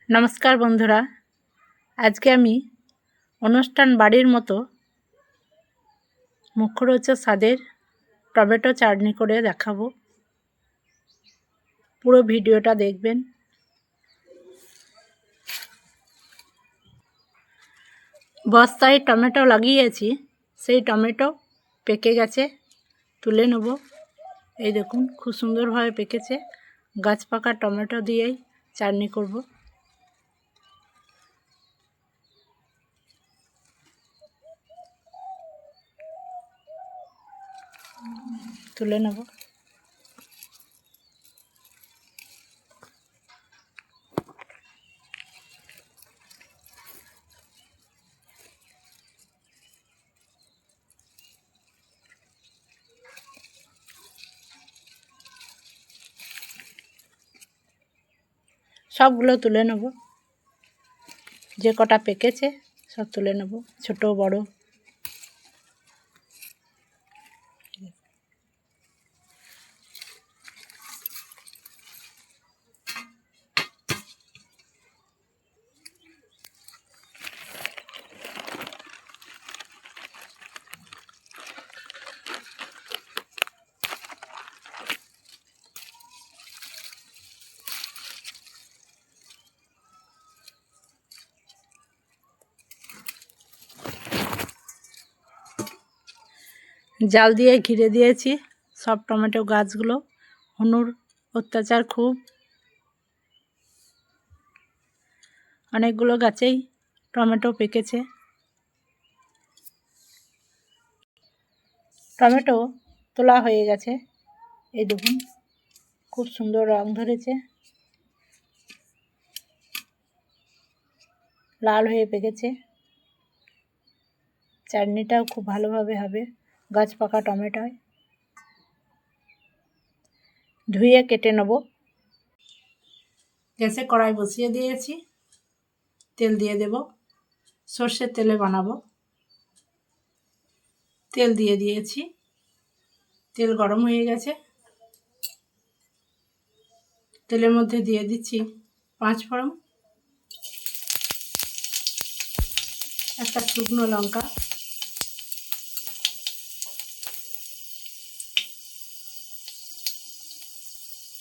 নমস্কার বন্ধুরা, আজকে আমি অনুষ্ঠান বাড়ির মতো মুখরোচক স্বাদের টমেটো চাটনি করে দেখাবো। পুরো ভিডিওটা দেখবেন। বস্তায় টমেটো লাগিয়েছি, সেই টমেটো পেকে গেছে, তুলে নেব। এই দেখুন, খুব সুন্দরভাবে পেকেছে। গাছ পাকা টমেটো দিয়েই চাটনি করব। তুলে নেব। সবগুলো তুলে নেব। যে কটা পেকেছে সব তুলে নেব, ছোট বড়। জাল দিয়ে ঘিরে দিয়েছি সব টমেটো গাছগুলো। হনুর অত্যাচার খুব, অনেকগুলো গাছেই টমেটো পেকেছে। টমেটো তোলা হয়ে গেছে, এই দেখুন খুব সুন্দর রং ধরেছে, লাল হয়ে পেকেছে। চাটনিটাও খুব ভালোভাবে হবে। গাছ পাকা টমেটোয় ধুয়ে কেটে নেব। গ্যাসে কড়াই বসিয়ে দিয়েছি, তেল দিয়ে দেব। সর্ষের তেলে বানাবো। তেল দিয়ে দিয়েছি, তেল গরম হয়ে গেছে। তেলের মধ্যে দিয়ে দিচ্ছি 5 ফোড়ন, একটা শুকনো লঙ্কা,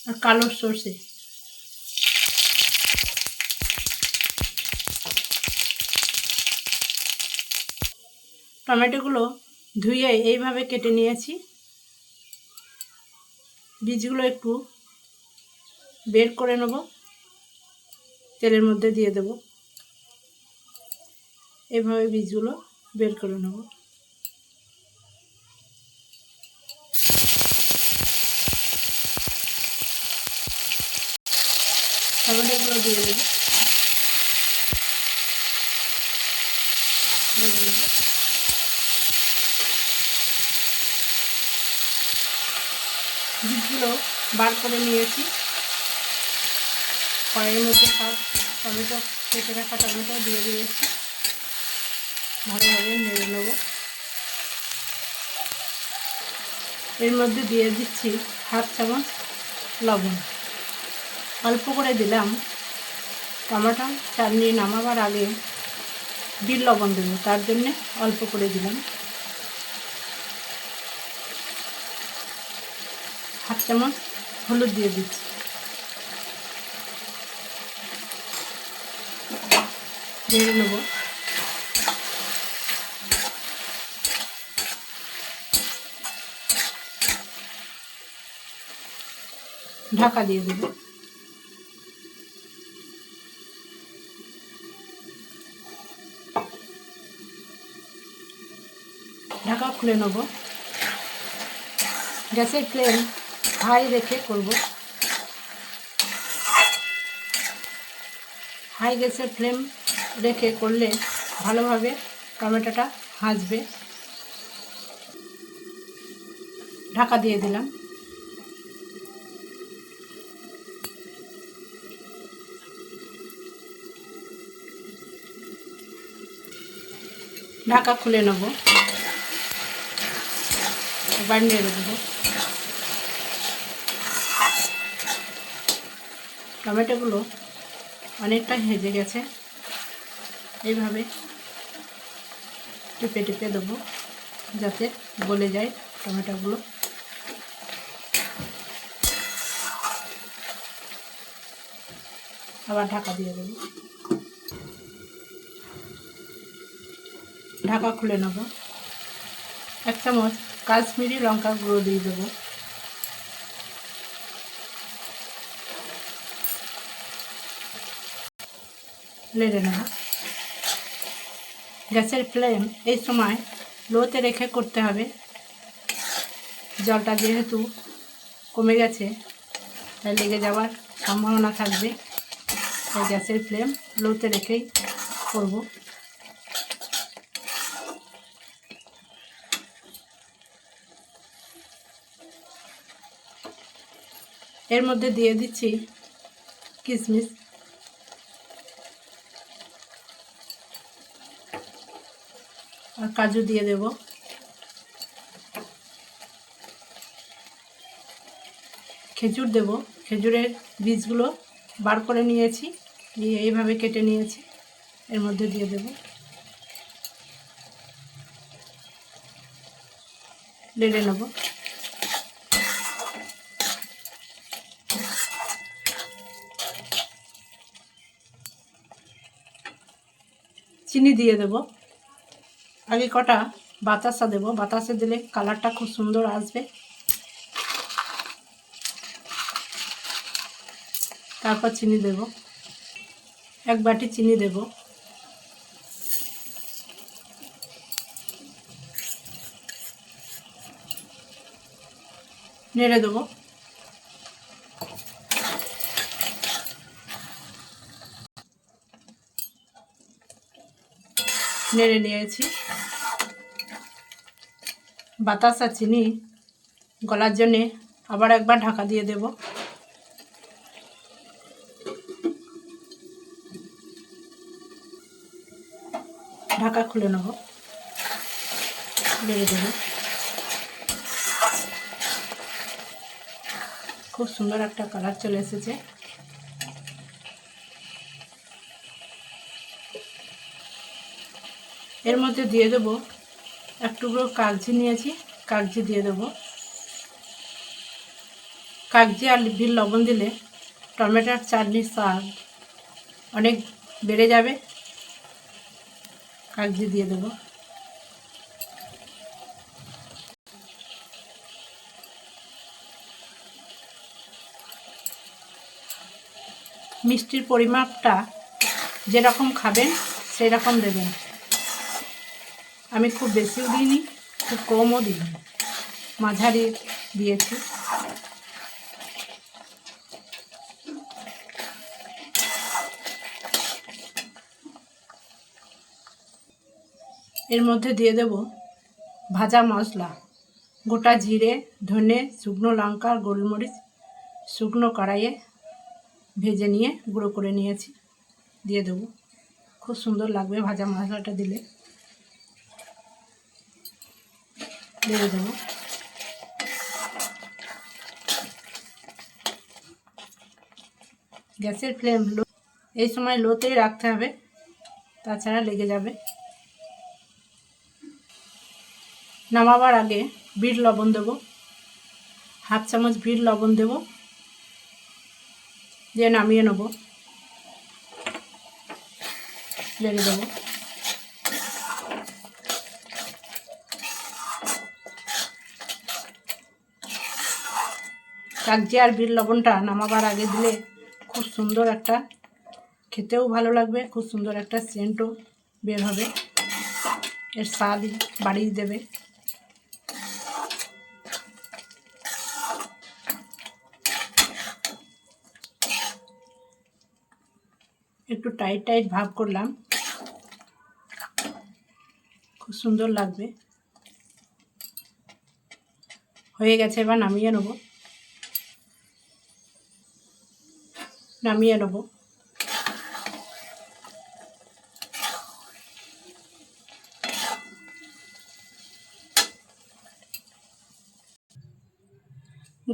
আর কালো সর্ষে। টমেটোগুলো ধুয়ে এইভাবে কেটে নিয়েছি। বীজগুলো একটু বের করে নেব, তেলের মধ্যে দিয়ে দেব। এইভাবে বীজগুলো বের করে নেব। টমেটোগুলো দিয়ে দেব। বীজগুলো বার করে নিয়েছি। কড়াইয়ের মধ্যে সব টমেটো কেটে রাখা টমেটো দিয়ে দিয়েছি, ভালোভাবে নেড়ে নেব। এর মধ্যে দিয়ে দিচ্ছি 1/2 চামচ লবণ। অল্প করে দিলাম, টমেটো চাটনি নামাবার আগে বিট লবণ দেবো, তার জন্যে অল্প করে দিলাম। 1/2 চামচ হলুদ দিয়ে দিচ্ছি। নেড়ে নেব। ঢাকা দিয়ে দেব। ঢাকা খুলে নেব। গ্যাসের ফ্লেম হাই রেখে করব। হাই গ্যাসের ফ্লেম রেখে করলে ভালোভাবে টমেটোটা ভাজবে। ঢাকা দিয়ে দিলাম। ঢাকা খুলে নেব, এবার নেড়ে দেবো। টমেটোগুলো অনেকটা হেজে গেছে। এইভাবে টিপে টিপে দেবো যাতে গলে যায় টমেটোগুলো। আবার ঢাকা দিয়ে দেবো। ঢাকা খুলে নেব। 1 চামচ কাশ্মীরি লঙ্কার গুঁড়ো দিয়ে দেবো। নেড়ে নেব। গ্যাসের ফ্লেম এই সময় লোতে রেখে করতে হবে। জলটা যেহেতু কমে গেছে তাই লেগে যাওয়ার সম্ভাবনা থাকবে, তাই গ্যাসের ফ্লেম লোতে রেখেই করব। এর মধ্যে দিয়ে দিচ্ছি কিশমিশ, আর কাজু দিয়ে দেব। খেজুর দেব। খেজুরের বীজগুলো বার করে নিয়েছি, দিয়ে এইভাবে কেটে নিয়েছি, এর মধ্যে দিয়ে দেব। নেড়ে নেব। চিনি দিয়ে দেব। আগে কটা বাতাসা দেব, বাতাসা দিলে কালারটা খুব সুন্দর আসবে। তারপর চিনি দেব। 1 বাটি চিনি দেব। নেড়ে দেব। নেড়ে নিয়েছি। বাতাসা চিনি গলার জন্যে আবার একবার ঢাকা দিয়ে দেব। ঢাকা খুলে নেব। নেড়ে দেব। খুব সুন্দর একটা কালার চলে এসেছে। এর মধ্যে দিয়ে দেব 1 টুকরো কাগজি নিয়েছি, কাগজি দিয়ে দেব। কাগজি আর বিট লবণ দিলে টমেটোর চাটনির স্বাদ অনেক বেড়ে যাবে। কাগজি দিয়ে দেব। মিষ্টির পরিমাপটা যেরকম খাবেন সেই রকম দেবেন। আমি খুব বেশিও দিইনি, খুব কমও দিইনি, মাঝারি দিয়েছি। এর মধ্যে দিয়ে দেব ভাজা মশলা, গোটা জিরে, ধনে, শুকনো লঙ্কা, গোলমরিচ শুকনো কড়াইয়ে ভেজে নিয়ে গুঁড়ো করে নিয়েছি, দিয়ে দেবো। খুব সুন্দর লাগবে ভাজা মশলাটা দিলে। দিয়ে দেবো। গ্যাসের ফ্লেম লো, এই সময় লোতেই রাখতে হবে, তাছাড়া লেগে যাবে। নামাবার আগে বিট লবণ দেবো। 1/2 চামচ বিট লবণ দেবো, দিয়ে নামিয়ে নেব। লেগে দেবো। কাগজি আর বিট লবণটা নামাবার আগে দিলে খুব সুন্দর একটা, খেতেও ভালো লাগবে, খুব সুন্দর একটা সেন্টও বের হবে, এর স্বাদ বাড়িয়ে দেবে। একটু টাইট টাইট ভাব করলাম, খুব সুন্দর লাগবে। হয়ে গেছে, এবার নামিয়ে নেব। নামিয়ে নেব।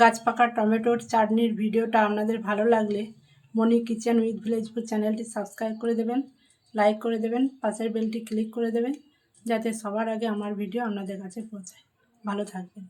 গাছ পাকা টমেটোর চাটনির ভিডিওটা আপনাদের ভালো লাগলে মনি কিচেন উইথ ভিলেজপুর চ্যানেলটি সাবস্ক্রাইব করে দেবেন, লাইক করে দেবেন, পাশের বেলটি ক্লিক করে দেবেন, যাতে সবার আগে আমার ভিডিও আপনাদের কাছে পৌঁছায়। ভালো থাকবেন।